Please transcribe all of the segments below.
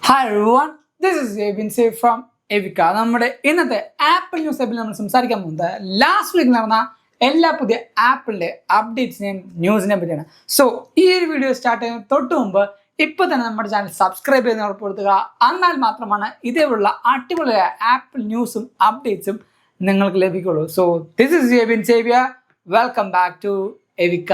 Hi everyone, this is Abin സേഫ് from എവിക്ക. നമ്മുടെ ഇന്നത്തെ ആപ്പിൾ ന്യൂസ് ആപ്പിൽ നമ്മൾ സംസാരിക്കാൻ പോകുന്നത് ലാസ്റ്റ് വീക്ക് നടന്ന എല്ലാ പുതിയ ആപ്പിളിന്റെ അപ്ഡേറ്റ്സിനെയും ന്യൂസിനെയും പറ്റിയാണ്. സോ ഈ ഒരു വീഡിയോ സ്റ്റാർട്ട് ചെയ്യുന്ന തൊട്ട് മുമ്പ് ഇപ്പോൾ തന്നെ നമ്മുടെ ചാനൽ സബ്സ്ക്രൈബ് ചെയ്യുന്ന ഉറപ്പെടുത്തുക. എന്നാൽ മാത്രമാണ് ഇതേപോലുള്ള അടിപൊളിയായ ആപ്പിൾ ന്യൂസും അപ്ഡേറ്റ്സും നിങ്ങൾക്ക് ലഭിക്കുള്ളൂ. സോ ദിസ് ഇസ് എബിൻ സേവിയ, വെൽക്കം ബാക്ക് ടു എവിക്ക.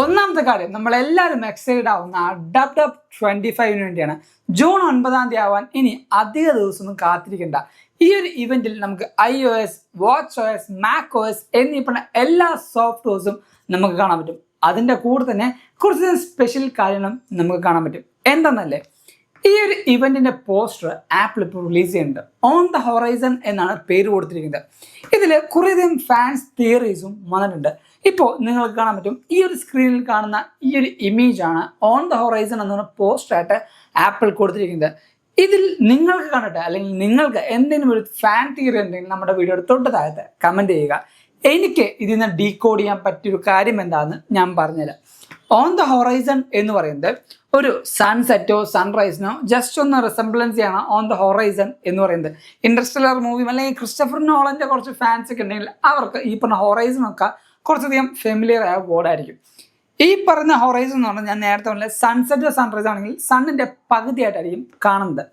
ഒന്നാമത്തെ കാര്യം, നമ്മളെല്ലാവരും എക്സൈറ്റഡ് ആവുന്ന ഡബ് 25 വേണ്ടിയാണ്. ജൂൺ 9 ആവാൻ ഇനി അധിക ദിവസമൊന്നും കാത്തിരിക്കണ്ട. ഈ ഒരു ഇവന്റിൽ നമുക്ക് iOS, WatchOS, macOS എന്നീ പറഞ്ഞ എല്ലാ സോഫ്റ്റ്വെയർസും നമുക്ക് കാണാൻ പറ്റും. അതിൻ്റെ കൂടെ തന്നെ കുറച്ച് സ്പെഷ്യൽ കാര്യങ്ങളും നമുക്ക് കാണാൻ പറ്റും. എന്താണെന്നല്ലേ, ഈ ഒരു ഇവന്റിന്റെ പോസ്റ്റർ ആപ്പിൾ ഇപ്പോൾ റിലീസ് ചെയ്യുന്നുണ്ട്. ഓൺ ദ ഹൊറൈസൺ എന്നാണ് പേര് കൊടുത്തിരിക്കുന്നത്. ഇതിൽ കുറേയധികം ഫാൻസ് തിയറീസും വന്നിട്ടുണ്ട്. ഇപ്പോൾ നിങ്ങൾക്ക് കാണാൻ പറ്റും, ഈ ഒരു സ്ക്രീനിൽ കാണുന്ന ഈ ഒരു ഇമേജ് ആണ് ഓൺ ദ ഹൊറൈസൺ എന്ന പോസ്റ്ററായിട്ട് ആപ്പിൾ കൊടുത്തിരിക്കുന്നത്. ഇതിൽ നിങ്ങൾക്ക് കണ്ടിട്ട് അല്ലെങ്കിൽ നിങ്ങൾക്ക് എന്തെങ്കിലും ഒരു ഫാൻ തിയറി ഉണ്ടെങ്കിൽ നമ്മുടെ വീഡിയോയുടെ തൊട്ട് താഴത്ത് കമൻറ്റ് ചെയ്യുക. എനിക്ക് ഇതിൽ നിന്ന് ഡീകോഡ് ചെയ്യാൻ പറ്റിയൊരു കാര്യം എന്താണെന്ന് ഞാൻ പറഞ്ഞുതരാം. ഓൺ ദ ഹൊറൈസൺ എന്ന് പറയുന്നത് ഒരു സൺസെറ്റോ സൺറൈസിനോ ജസ്റ്റ് ഒന്ന് റിസംബ്ലൻസ് ചെയ്യണം. ഓൺ ദ ഹൊറൈസൺ എന്ന് പറയുന്നത് ഇൻട്രസ്റ്റെല്ലർ മൂവിയും അല്ലെങ്കിൽ ക്രിസ്റ്റഫർ നോളന്റെ കുറച്ച് ഫാൻസ് ഒക്കെ ഉണ്ടെങ്കിൽ അവർക്ക് ഈ പറഞ്ഞ ഹൊറൈസണൊക്കെ കുറച്ചധികം ഫെമിലിയർ ആയ വേർഡായിരിക്കും. ഈ പറഞ്ഞ ഹൊറൈസൺ എന്ന് പറഞ്ഞാൽ ഞാൻ നേരത്തെ പറഞ്ഞ സൺസെറ്റോ സൺറൈസ് ആണെങ്കിൽ സണ്ണിന്റെ പകുതിയായിട്ടായിരിക്കും കാണുന്നത്.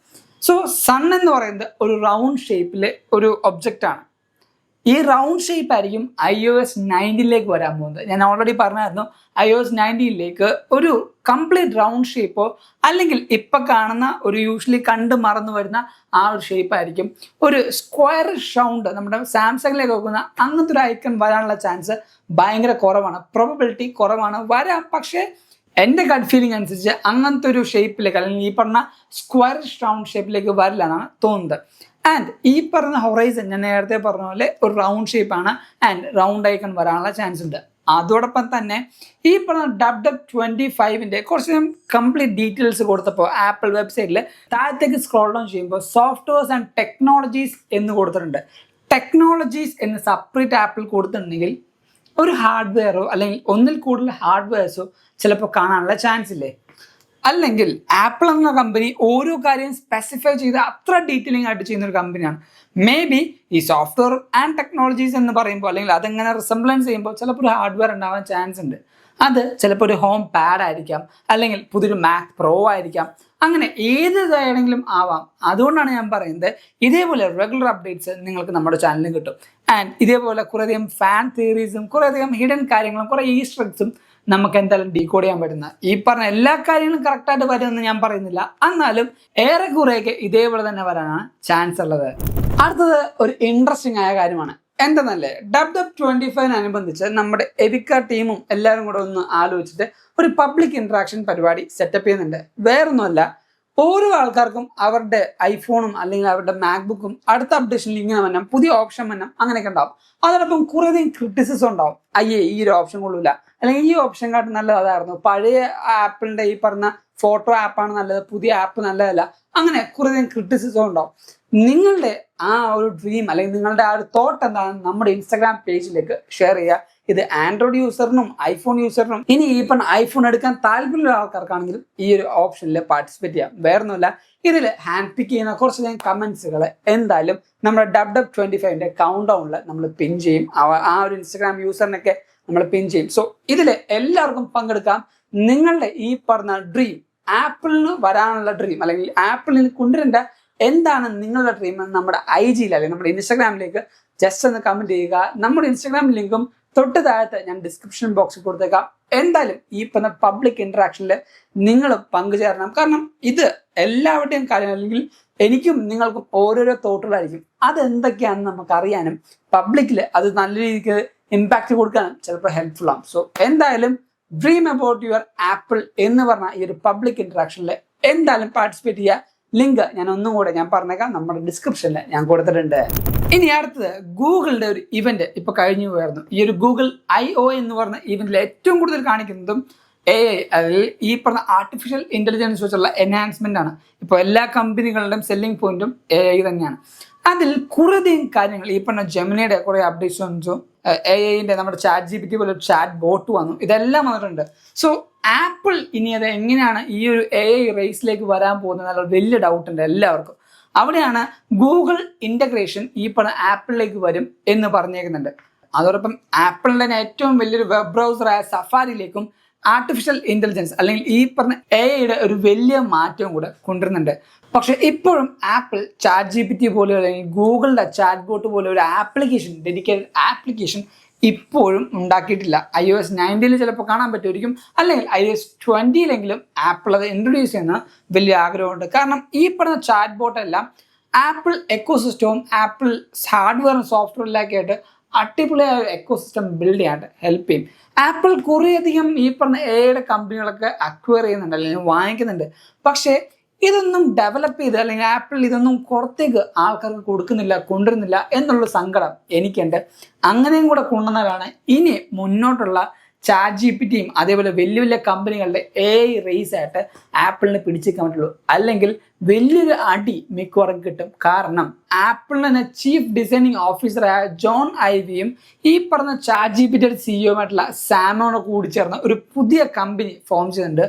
സോ സൺ എന്ന് പറയുന്നത് ഒരു റൗണ്ട് ഷേപ്പിലെ ഒരു ഒബ്ജക്റ്റ് ആണ്. ഈ റൗണ്ട് ഷേപ്പ് ആയിരിക്കും iOS 19 വരാൻ പോകുന്നത്. ഞാൻ ഓൾറെഡി പറഞ്ഞായിരുന്നു, iOS 19 ഒരു കംപ്ലീറ്റ് റൗണ്ട് ഷേപ്പോ അല്ലെങ്കിൽ ഇപ്പം കാണുന്ന ഒരു യൂഷ്വലി കണ്ട് മറന്നു വരുന്ന ആ ഒരു ഷേപ്പ് ആയിരിക്കും. ഒരു സ്ക്വയർ റൗണ്ട് നമ്മുടെ സാംസങ്ങിലേക്ക് നോക്കുന്ന അങ്ങനത്തെ ഒരു ഐക്കൺ വരാനുള്ള ചാൻസ് ഭയങ്കര കുറവാണ്. പ്രോബബിലിറ്റി കുറവാണ്, വരാം. പക്ഷേ എൻ്റെ ഗഡ് ഫീലിംഗ് അനുസരിച്ച് അങ്ങനത്തെ ഒരു ഷേപ്പിലേക്ക് അല്ലെങ്കിൽ ഈ പറഞ്ഞ സ്ക്വയർ റൗണ്ട് ഷേപ്പിലേക്ക് വരില്ല എന്നാണ് തോന്നുന്നത്. ആൻഡ് ഈ പറഞ്ഞ ഹൊറൈസൺ ഞാൻ നേരത്തെ പറഞ്ഞ പോലെ ഒരു റൗണ്ട് ഷേപ്പാണ് ആൻഡ് റൗണ്ട് ഐക്കൺ വരാനുള്ള ചാൻസ് ഉണ്ട്. അതോടൊപ്പം തന്നെ ഈ പറഞ്ഞ ഡബ് 25 കുറച്ച് കംപ്ലീറ്റ് ഡീറ്റെയിൽസ് കൊടുത്തപ്പോൾ ആപ്പിൾ വെബ്സൈറ്റിൽ താഴത്തേക്ക് സ്ക്രോൾ ഡൗൺ ചെയ്യുമ്പോൾ സോഫ്റ്റ്വെയർസ് ആൻഡ് ടെക്നോളജീസ് എന്ന് കൊടുത്തിട്ടുണ്ട്. ടെക്നോളജീസ് എന്ന് സെപ്പറേറ്റ് ആപ്പിൾ കൊടുത്തിട്ടുണ്ടെങ്കിൽ ഒരു ഹാർഡ്വെയറോ അല്ലെങ്കിൽ ഒന്നിൽ കൂടുതൽ ഹാർഡ്വെയർസോ ചിലപ്പോൾ കാണാനുള്ള ചാൻസ് ഇല്ലേ? അല്ലെങ്കിൽ ആപ്പിൾ എന്ന കമ്പനി ഓരോ കാര്യം സ്പെസിഫൈ ചെയ്ത് അത്ര ഡീറ്റെയിലിംഗ് ആയിട്ട് ചെയ്യുന്ന ഒരു കമ്പനിയാണ്. മേ ബി ഈ സോഫ്റ്റ്വെയർ ആൻഡ് ടെക്നോളജീസ് എന്ന് പറയുമ്പോൾ അല്ലെങ്കിൽ അതെങ്ങനെ റിസംബ്ലൻസ് ചെയ്യുമ്പോൾ ചിലപ്പോൾ ഒരു ഹാർഡ്വെയർ ഉണ്ടാവാൻ ചാൻസ് ഉണ്ട്. അത് ചിലപ്പോൾ ഒരു ഹോം പാഡ് ആയിരിക്കാം, അല്ലെങ്കിൽ പുതിയൊരു മാക് പ്രോ ആയിരിക്കാം, അങ്ങനെ ഏത് ഇതാണെങ്കിലും ആവാം. അതുകൊണ്ടാണ് ഞാൻ പറയുന്നത്, ഇതേപോലെ റെഗുലർ അപ്ഡേറ്റ്സ് നിങ്ങൾക്ക് നമ്മുടെ ചാനലിൽ കിട്ടും. ആൻഡ് ഇതേപോലെ കുറേയധികം ഫാൻ തിയറീസും കുറേയധികം ഹിഡൻ കാര്യങ്ങളും കുറേ ഈസ്റ്റർ എഗ്സും നമുക്ക് എന്തായാലും ഡീകോഡ് ചെയ്യാൻ പറ്റുന്ന ഈ പറഞ്ഞ എല്ലാ കാര്യങ്ങളും കറക്റ്റായിട്ട് വരുമെന്ന് ഞാൻ പറയുന്നില്ല. എന്നാലും ഏറെക്കുറെയൊക്കെ ഇതേപോലെ തന്നെ വരാനാണ് ചാൻസ് ഉള്ളത്. അടുത്തത് ഒരു ഇൻട്രസ്റ്റിംഗ് ആയ കാര്യമാണ്. എന്തെന്നല്ലേ, ഡബ് 25 നമ്മുടെ എവിക്ക ടീമും എല്ലാവരും കൂടെ ഒന്ന് ആലോചിച്ചിട്ട് ഒരു പബ്ലിക് ഇന്ററാക്ഷൻ പരിപാടി സെറ്റപ്പ് ചെയ്യുന്നുണ്ട്. വേറൊന്നുമല്ല, ഓരോ ആൾക്കാർക്കും അവരുടെ ഐഫോണും അല്ലെങ്കിൽ അവരുടെ മാക്ബുക്കും അടുത്ത അപ്ഡേഷനിൽ ഇങ്ങനെ വന്നാൽ പുതിയ ഓപ്ഷൻ വന്നാൽ അങ്ങനെയൊക്കെ ഉണ്ടാവും. അതോടൊപ്പം കുറേയധികം ക്രിറ്റിസിസം ഉണ്ടാവും. ഈ ഒരു ഓപ്ഷൻ കൊള്ളില്ല, അല്ലെങ്കിൽ ഈ ഓപ്ഷൻ കാട്ടി നല്ലത് അതായിരുന്നു, പഴയ ആപ്പിളിന്റെ ഈ പറഞ്ഞ ഫോട്ടോ ആപ്പാണ് നല്ലത്, പുതിയ ആപ്പ് നല്ലതല്ല, അങ്ങനെ കുറേയധികം ക്രിറ്റിസിസം ഉണ്ടാവും. നിങ്ങളുടെ ആ ഒരു ഡ്രീം അല്ലെങ്കിൽ നിങ്ങളുടെ ആ ഒരു തോട്ട് എന്താണെന്ന് നമ്മുടെ ഇൻസ്റ്റാഗ്രാം പേജിലേക്ക് ഷെയർ ചെയ്യുക. ഇത് ആൻഡ്രോയിഡ് യൂസറിനും ഐഫോൺ യൂസറിനും ഇനി ഈ പറഞ്ഞ ഐഫോൺ എടുക്കാൻ താല്പര്യമുള്ള ആൾക്കാർക്കാണെങ്കിലും ഈ ഒരു ഓപ്ഷനിൽ പാർട്ടിസിപ്പേറ്റ് ചെയ്യാം. വേറൊന്നുമില്ല, ഇതിൽ ഹാൻഡ് പിക്ക് ചെയ്യുന്ന കുറച്ചധികം കമന്റ്സുകൾ എന്തായാലും നമ്മുടെ ഡബ് 25 കൗണ്ട് ഡൗണിൽ നമ്മൾ പിൻ ചെയ്യും. ആ ഒരു ഇൻസ്റ്റാഗ്രാം യൂസറിനൊക്കെ നമ്മൾ പിൻ ചെയ്യും. സോ ഇതിൽ എല്ലാവർക്കും പങ്കെടുക്കാം. നിങ്ങളുടെ ഈ പറഞ്ഞ ഡ്രീം, ആപ്പിളിന് വരാനുള്ള ഡ്രീം അല്ലെങ്കിൽ ആപ്പിളിൽ കൊണ്ടുവരേണ്ട എന്താണ് നിങ്ങളുടെ ഡ്രീം എന്ന് നമ്മുടെ IG അല്ലെങ്കിൽ നമ്മുടെ ഇൻസ്റ്റാഗ്രാമിലേക്ക് ജസ്റ്റ് ഒന്ന് കമന്റ് ചെയ്യുക. നമ്മുടെ ഇൻസ്റ്റാഗ്രാം ലിങ്കും തൊട്ട് താഴത്ത് ഞാൻ ഡിസ്ക്രിപ്ഷൻ ബോക്സിൽ കൊടുത്തേക്കാം. എന്തായാലും ഈ പറഞ്ഞ പബ്ലിക് ഇന്ററാക്ഷനിൽ നിങ്ങൾ പങ്കുചേരണം. കാരണം ഇത് എല്ലാവരുടെയും കാര്യം, അല്ലെങ്കിൽ എനിക്കും നിങ്ങൾക്കും ഓരോരോ തോട്ടുകളായിരിക്കും. അതെന്തൊക്കെയാണെന്ന് നമുക്ക് അറിയാനും പബ്ലിക്കിൽ അത് നല്ല രീതിക്ക് ഇമ്പാക്ട് കൊടുക്കാനും ചിലപ്പോൾ ഹെൽപ്ഫുൾ ആവും. സോ എന്തായാലും ഡ്രീം അബൌട്ട് യുവർ ആപ്പിൾ എന്ന് പറഞ്ഞ ഈ ഒരു പബ്ലിക് ഇന്ററാക്ഷനിൽ എന്തായാലും പാർട്ടിസിപ്പേറ്റ് ചെയ്യുക. ലിങ്ക് ഞാൻ ഒന്നും കൂടെ ഞാൻ പറഞ്ഞേക്കാം, നമ്മുടെ ഡിസ്ക്രിപ്ഷനിൽ ഞാൻ കൊടുത്തിട്ടുണ്ട്. ഇനി അടുത്തത് ഗൂഗിളിന്റെ ഒരു ഇവന്റ് ഇപ്പൊ കഴിഞ്ഞു പോയായിരുന്നു. ഈ ഒരു ഗൂഗിൾ I/O എന്ന് പറഞ്ഞ ഇവന്റിൽ ഏറ്റവും കൂടുതൽ കാണിക്കുന്നതും AI, അല്ലെങ്കിൽ ഈ പറഞ്ഞ ആർട്ടിഫിഷ്യൽ ഇന്റലിജൻസ് വെച്ചുള്ള എൻഹാൻസ്മെന്റ് ആണ്. ഇപ്പോൾ എല്ലാ കമ്പനികളുടെയും സെല്ലിംഗ് പോയിന്റും AI തന്നെയാണ്. അതിൽ കുറേയധികം കാര്യങ്ങൾ, ഈ പറഞ്ഞ ജെമിനിയുടെ കുറെ അപ്ഡേഷൻസും AI നമ്മുടെ ChatGPT പോലെ ചാറ്റ് ബോട്ട് വന്നു, ഇതെല്ലാം വന്നിട്ടുണ്ട്. സോ ആപ്പിൾ ഇനി അത് എങ്ങനെയാണ് ഈ ഒരു AI റേസിലേക്ക് വരാൻ പോകുന്നത് എന്നുള്ള വലിയ ഡൗട്ട് ഉണ്ട് എല്ലാവർക്കും. അവിടെയാണ് ഗൂഗിൾ ഇൻ്റഗ്രേഷൻ ഈ പറഞ്ഞ ആപ്പിളിലേക്ക് വരും എന്ന് പറഞ്ഞേക്കുന്നുണ്ട്. അതോടൊപ്പം ആപ്പിളിൻ്റെ ഏറ്റവും വലിയൊരു വെബ് ബ്രൗസറായ സഫാരിയിലേക്കും ആർട്ടിഫിഷ്യൽ ഇൻ്റലിജൻസ് അല്ലെങ്കിൽ ഈ പറഞ്ഞ AI ഒരു വലിയ മാറ്റവും കൂടെ കൊണ്ടുവരുന്നുണ്ട്. പക്ഷെ ഇപ്പോഴും ആപ്പിൾ ChatGPT പോലെ അല്ലെങ്കിൽ ഗൂഗിളിൻ്റെ ചാറ്റ് ബോട്ട് പോലെ ഒരു ആപ്ലിക്കേഷൻ, ഡെഡിക്കേറ്റഡ് ആപ്ലിക്കേഷൻ ഇപ്പോഴും ഉണ്ടാക്കിയിട്ടില്ല. iOS 19 ചിലപ്പോൾ കാണാൻ പറ്റുമായിരിക്കും, അല്ലെങ്കിൽ iOS 20 ആപ്പിൾ അത് ഇൻട്രൊഡ്യൂസ് ചെയ്യുന്ന വലിയ ആഗ്രഹമുണ്ട്. കാരണം ഈ പറഞ്ഞ ചാറ്റ് ബോട്ടെല്ലാം ആപ്പിൾ എക്കോസിസ്റ്റവും ആപ്പിൾ ഹാർഡ്വെയറും സോഫ്റ്റ്വെയറിലൊക്കെ ആയിട്ട് അടിപൊളിയായ ഒരു എക്കോസിസ്റ്റം ബിൽഡ് ചെയ്യാനായിട്ട് ഹെൽപ്പ് ചെയ്യും. ആപ്പിൾ കുറേയധികം ഈ പറഞ്ഞ AI കമ്പനികളൊക്കെ അക്വയർ ചെയ്യുന്നുണ്ട് അല്ലെങ്കിൽ വാങ്ങിക്കുന്നുണ്ട്. പക്ഷേ ഇതൊന്നും ഡെവലപ്പ് ചെയ്ത് അല്ലെങ്കിൽ ആപ്പിൾ ഇതൊന്നും പുറത്തേക്ക് ആൾക്കാർക്ക് കൊടുക്കുന്നില്ല, കൊണ്ടുവരുന്നില്ല എന്നുള്ള സങ്കടം എനിക്കുണ്ട്. അങ്ങനെയും കൂടെ കൊണ്ടുവന്നാലാണ് ഇനി മുന്നോട്ടുള്ള ChatGPTയും അതേപോലെ വലിയ വലിയ കമ്പനികളുടെ AI റേസായിട്ട് ആപ്പിളിന് പിടിച്ചേക്കാൻ പറ്റുള്ളൂ. അല്ലെങ്കിൽ വലിയൊരു അടി മിക്കവാറും കിട്ടും. കാരണം ആപ്പിളിന് തന്നെ ചീഫ് ഡിസൈനിങ് ഓഫീസറായ ജോൺ ഐവിയും ഈ പറഞ്ഞ ChatGPTയുടെ CEO സാമോണോ കൂടി ചേർന്ന് ഒരു പുതിയ കമ്പനി ഫോം ചെയ്യുന്നുണ്ട്.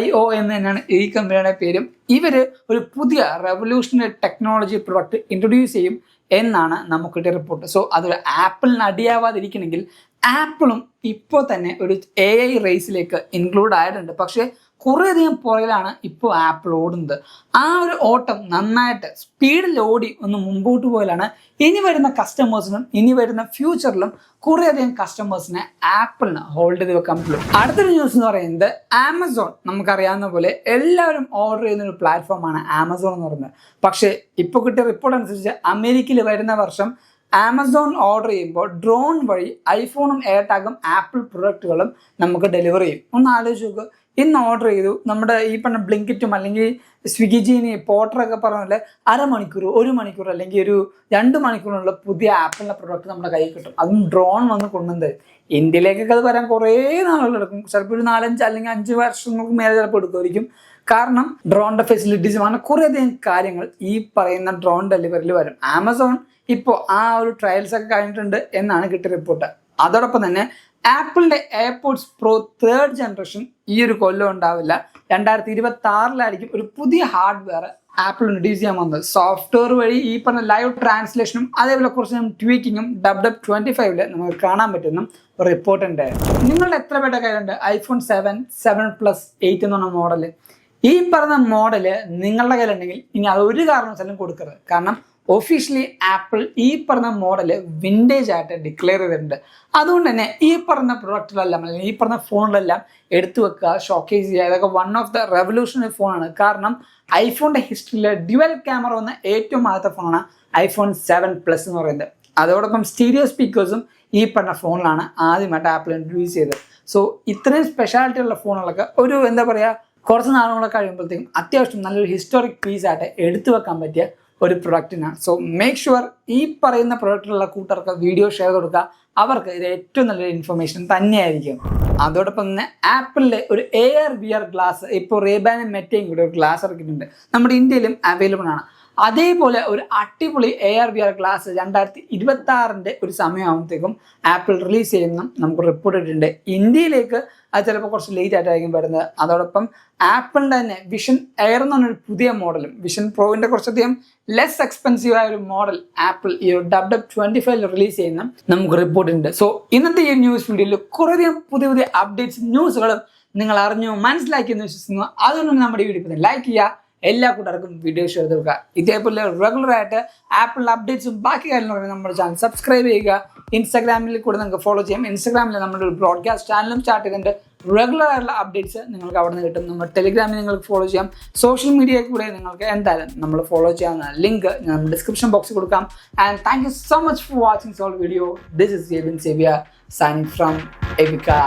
IO എന്ന് തന്നെയാണ് ഈ കമ്പനിയുടെ പേരും. ഇവര് ഒരു പുതിയ റെവല്യൂഷണറി ടെക്നോളജി പ്രൊഡക്റ്റ് ഇൻട്രൊഡ്യൂസ് ചെയ്യും എന്നാണ് നമുക്ക് കിട്ടിയ റിപ്പോർട്ട്. സോ അതൊരു ആപ്പിളിന് അടിയാവാതിരിക്കണമെങ്കിൽ ആപ്പിളും ഇപ്പോൾ തന്നെ ഒരു AI റേസിലേക്ക് ഇൻക്ലൂഡ് ആയിട്ടുണ്ട്. പക്ഷേ കുറേയധികം പുറകിലാണ് ഇപ്പോൾ ആപ്പിൾ ഓടുന്നത്. ആ ഒരു ഓട്ടം നന്നായിട്ട് സ്പീഡിൽ ഓടി ഒന്ന് മുമ്പോട്ട് പോയാലാണ് ഇനി വരുന്ന കസ്റ്റമേഴ്സിനും ഇനി വരുന്ന ഫ്യൂച്ചറിലും കുറേയധികം കസ്റ്റമേഴ്സിനെ ആപ്പിളിന് ഹോൾഡ് ചെയ്ത് വെക്കാൻ പറ്റുള്ളൂ. അടുത്തൊരു ന്യൂസ് എന്ന് പറയുന്നത് ആമസോൺ. നമുക്കറിയാവുന്ന പോലെ എല്ലാവരും ഓർഡർ ചെയ്യുന്ന ഒരു പ്ലാറ്റ്ഫോമാണ് ആമസോൺ എന്ന് പറയുന്നത്. പക്ഷേ ഇപ്പോൾ കിട്ടിയ റിപ്പോർട്ട് അനുസരിച്ച് അമേരിക്കയിൽ വരുന്ന വർഷം ആമസോൺ ഓർഡർ ചെയ്യുമ്പോൾ ഡ്രോൺ വഴി ഐഫോണും എയർടാഗും ആപ്പിൾ പ്രൊഡക്റ്റുകളും നമുക്ക് ഡെലിവറി ചെയ്യും. ഒന്ന് ആലോചിച്ച് നോക്കുക. ഇന്ന് ഓർഡർ ചെയ്തു, നമ്മുടെ ഈ പറഞ്ഞ ബ്ലിങ്കിറ്റും അല്ലെങ്കിൽ സ്വിഗ്ഗി ജീനി പോർട്ടറൊക്കെ പറഞ്ഞ അരമണിക്കൂർ, 1 മണിക്കൂർ അല്ലെങ്കിൽ ഒരു 2 മണിക്കൂറിനുള്ള പുതിയ ആപ്പിളിൻ്റെ പ്രൊഡക്റ്റ് നമ്മുടെ കയ്യിൽ കിട്ടും. അതും ഡ്രോൺ വന്ന് കൊണ്ടുവന്നത്. ഇന്ത്യയിലേക്കൊക്കെ അത് വരാൻ കുറേ നാളുകൾ എടുക്കും. ചിലപ്പോൾ ഒരു 4-5 അല്ലെങ്കിൽ 5 വർഷങ്ങൾക്ക് മേലെ ചിലപ്പോൾ എടുക്കുമായിരിക്കും. കാരണം ഡ്രോണിൻ്റെ ഫെസിലിറ്റീസും അങ്ങനെ കുറേയധികം കാര്യങ്ങൾ ഈ പറയുന്ന ഡ്രോൺ ഡെലിവറിയിൽ വരും. ആമസോൺ ഇപ്പോൾ ആ ഒരു ട്രയൽസ് ഒക്കെ കഴിഞ്ഞിട്ടുണ്ട് എന്നാണ് കിട്ടിയ റിപ്പോർട്ട്. അതോടൊപ്പം തന്നെ ആപ്പിളിൻ്റെ എയർപോഡ്സ് പ്രോ 3rd ജനറേഷൻ ഈ ഒരു കൊല്ലം ഉണ്ടാവില്ല. 2026 ഒരു പുതിയ ഹാർഡ്വെയർ ആപ്പിൾ ഇൻട്രൊഡ്യൂസ് ചെയ്യാൻ വന്നത്. സോഫ്റ്റ്വെയർ വഴി ഈ പറഞ്ഞ ലൈവ് ട്രാൻസ്ലേഷനും അതേപോലെ കുറച്ച് ട്വീക്കിങ്ങും WW25 നമുക്ക് കാണാൻ പറ്റുന്ന ഒരു റിപ്പോർട്ടുണ്ട്. നിങ്ങളുടെ എത്ര പേരുടെ കയ്യിലുണ്ട് iPhone 7, 7 Plus, 8 എന്ന് പറഞ്ഞ മോഡല്? ഈ പറഞ്ഞ മോഡല് നിങ്ങളുടെ കയ്യിലുണ്ടെങ്കിൽ ഇനി അത് ഒരു കാരണവശാലും കൊടുക്കരുത്. കാരണം ഒഫീഷ്യലി ആപ്പിൾ ഈ പറഞ്ഞ മോഡല് വിൻറ്റേജ് ആയിട്ട് ഡിക്ലെയർ ചെയ്തിട്ടുണ്ട്. അതുകൊണ്ട് തന്നെ ഈ പറഞ്ഞ പ്രൊഡക്റ്റിലെല്ലാം അല്ലെങ്കിൽ ഈ പറഞ്ഞ ഫോണിലെല്ലാം എടുത്തു വെക്കുക, ഷോക്കേസ് ചെയ്യുക. ഇതൊക്കെ വൺ ഓഫ് ദ റെവല്യൂഷണറി ഫോണാണ്. കാരണം ഐഫോണിൻ്റെ ഹിസ്റ്ററിയിൽ ഡ്യുവൽ ക്യാമറ വന്ന ഏറ്റവും ആദ്യത്തെ ഫോണാണ് iPhone 7 Plus എന്ന് പറയുന്നത്. അതോടൊപ്പം സ്റ്റീരിയോ സ്പീക്കേഴ്സും ഈ പറഞ്ഞ ഫോണിലാണ് ആദ്യമായിട്ട് ആപ്പിൾ ഇൻട്രൊഡ്യൂസ് ചെയ്തത്. സോ ഇത്രയും സ്പെഷ്യാലിറ്റി ഉള്ള ഫോണുകളൊക്കെ ഒരു എന്താ പറയുക കുറച്ച് നാളുകളൊക്കെ കഴിയുമ്പോഴത്തേക്കും അത്യാവശ്യം നല്ലൊരു ഹിസ്റ്റോറിക് പീസായിട്ട് എടുത്തു വെക്കാൻ പറ്റിയ ഒരു പ്രൊഡക്റ്റിനാണ്. സോ മേക്ക് ഷുവർ ഈ പറയുന്ന പ്രൊഡക്റ്റിലുള്ള കൂട്ടർക്ക് വീഡിയോ ഷെയർ കൊടുക്കുക. അവർക്ക് ഇത് ഏറ്റവും നല്ലൊരു ഇൻഫർമേഷൻ തന്നെയായിരിക്കും. അതോടൊപ്പം തന്നെ ആപ്പിളിൻ്റെ ഒരു AR/VR ഗ്ലാസ് ഇപ്പോൾ റേബാനും മെറ്റയും കൂടെ ഒരു ഗ്ലാസ് ഇറക്കിയിട്ടുണ്ട്. നമ്മുടെ ഇന്ത്യയിലും അവൈലബിൾ ആണ്. അതേപോലെ ഒരു അടിപൊളി AR/VR ഗ്ലാസ് 2026 ഒരു സമയമാകുമ്പോഴത്തേക്കും ആപ്പിൾ റിലീസ് ചെയ്യുന്ന നമുക്ക് റിപ്പോർട്ട് ഇട്ടിട്ടുണ്ട്. ഇന്ത്യയിലേക്ക് അത് ചിലപ്പോൾ കുറച്ച് ലേറ്റ് ആയിട്ടായിരിക്കും വരുന്നത്. അതോടൊപ്പം ആപ്പിളിൻ്റെ തന്നെ വിഷൻ എയർ എന്ന് പറഞ്ഞൊരു പുതിയ മോഡലും വിഷൻ പ്രോവിൻ്റെ കുറച്ചധികം ലെസ് എക്സ്പെൻസീവ് ആയ ഒരു മോഡൽ ആപ്പിൾ ഈ ഒരു WW25 റിലീസ് ചെയ്യുന്ന നമുക്ക് റിപ്പോർട്ട് ഉണ്ട്. സോ ഇന്നത്തെ ഈ ന്യൂസ് വീഡിയോയിൽ കുറേയധികം പുതിയ പുതിയ അപ്ഡേറ്റ്സ് ന്യൂസുകളും നിങ്ങൾ അറിഞ്ഞു മനസ്സിലാക്കിയെന്ന് വിശ്വസിക്കുന്നു. അതുകൊണ്ട് നമ്മുടെ ഈ വീഡിയോ ലൈക്ക് ചെയ്യുക, എല്ലാ കൂട്ടർക്കും വീഡിയോ ഷെയർ ചെയ്ത് കൊടുക്കുക. ഇതേപോലെ റെഗുലറായിട്ട് ആപ്പിൾ അപ്ഡേറ്റ്സും ബാക്കി കാര്യങ്ങളും നമ്മുടെ ചാനൽ സബ്സ്ക്രൈബ് ചെയ്യുക. ഇൻസ്റ്റാഗ്രാമിൽ കൂടെ നിങ്ങൾക്ക് ഫോളോ ചെയ്യാം. ഇൻസ്റ്റാഗ്രാമിൽ നമ്മുടെ ഒരു ബ്രോഡ്കാസ്റ്റ് ചാനലും സ്റ്റാർട്ട് ചെയ്തിട്ടുണ്ട്. റെഗുലർ ആയിട്ടുള്ള അപ്ഡേറ്റ്സ് നിങ്ങൾക്ക് അവിടെ നിന്ന് കിട്ടും. നമ്മുടെ ടെലിഗ്രാമിൽ നിങ്ങൾക്ക് ഫോളോ ചെയ്യാം. സോഷ്യൽ മീഡിയയിൽ കൂടെ നിങ്ങൾക്ക് എന്തായാലും നമ്മൾ ഫോളോ ചെയ്യാവുന്ന ലിങ്ക് ഞാൻ ഡിസ്ക്രിപ്ഷൻ ബോക്സിൽ കൊടുക്കാം. And thank you so much for watching soul video. This is Yebin Sevia signing from Evica.